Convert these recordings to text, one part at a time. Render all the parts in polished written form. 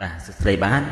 បាទសួស្តីបាទ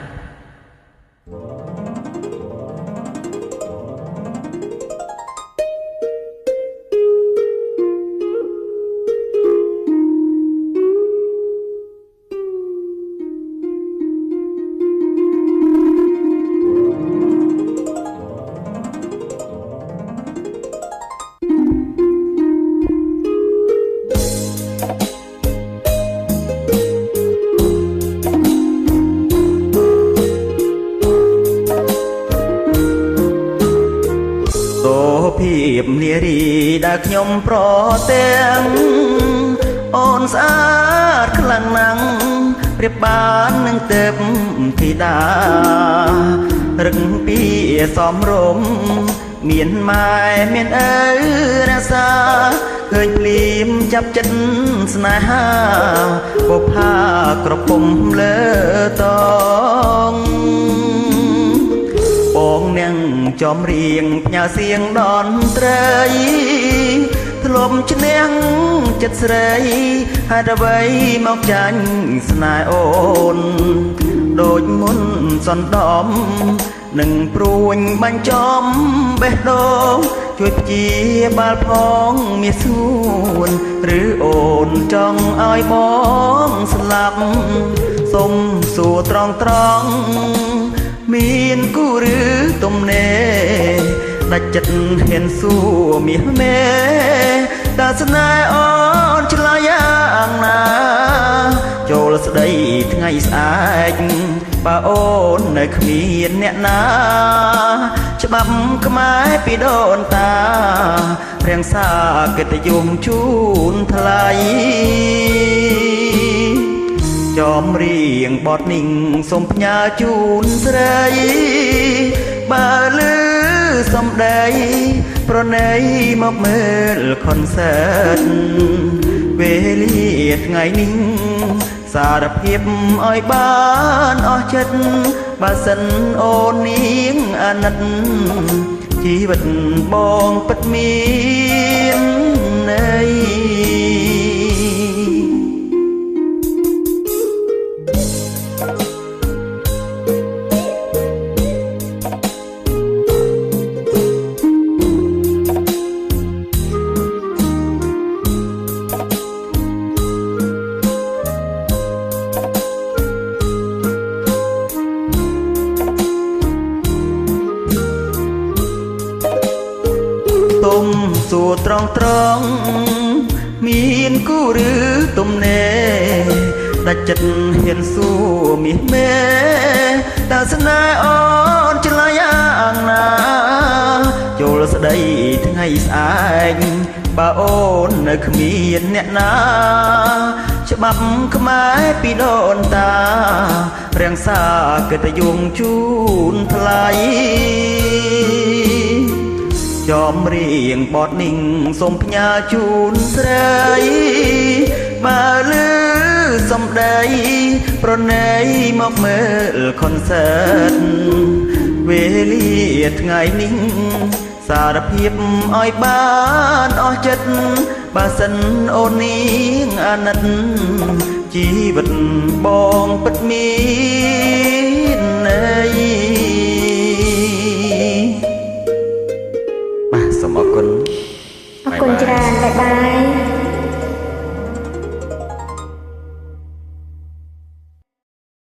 ភាពនារីដែលខ្ញុំប្រទាំងអូនស្អាតខ្លាំងណាស់ប្រៀបបាននឹងទេពធីតារឹកពីសំរមមានម៉ែមានឪរសាឃើញភ្លាមចាប់ចិត្តស្នេហាបុប្ផាក្រពុំលើតងបងនាងចំរៀងផ្ញើសៀងដនត្រីធ្លុំឈ្នះចិត្តស្រីហេតុអ្វីមកចាញ់ស្នេហ៍អូនដូចមុនសន្តំនឹងព្រួញបាញ់ចំបេះដូងជួយព្យាបាលផងមាសស្ងួនឬអូនចង់ឲ្យបងស្លាប់សុំសួរត្រង់មានគូឬទំនេរដាច់ចិត្តហ៊ានសួរមាសមេតើស្នេហ៍អូនឆ្លើយយ៉ាងណាចូលស្ដីថ្ងៃស្អែកបើអូននៅគ្មានអ្នកណាច្បាប់ខ្មែរពីដូនតារាំងសាកិត្តិយសជូនថ្លៃចំរៀងបទនេះសូមផ្ញើជូនស្រីបើលឺសំដីប្រណីមកមើលខុនសើតវេលាថ្ងៃនេះសារភាពឲ្យបានអស់ចិត្តបើសិនអូននាងអាណិតជីវិតបងពិតមានន័យទុំសួរត្រង់មានគូឬទំនេរដាច់ចិត្តហ៊ានសួរមាសមេតើស្នេហ៍អូនឆ្លើយយ៉ាងណាចូលស្ដីថ្ងៃស្អែកបើអូននៅគ្មានអ្នកណាច្បាប់ខ្មែរពីដូនតារាំងសាកិត្តិយសជូនថ្លៃចំរៀងបទនេះសូមផ្ញើជូនស្រីបើលឺសំដីប្រណីមកមើលខុនសើតវេលាថ្ងៃនេះសារភាពឲ្យបានអស់ចិត្តបើសិនអូននាងអាណិតជីវិតបងពិតមា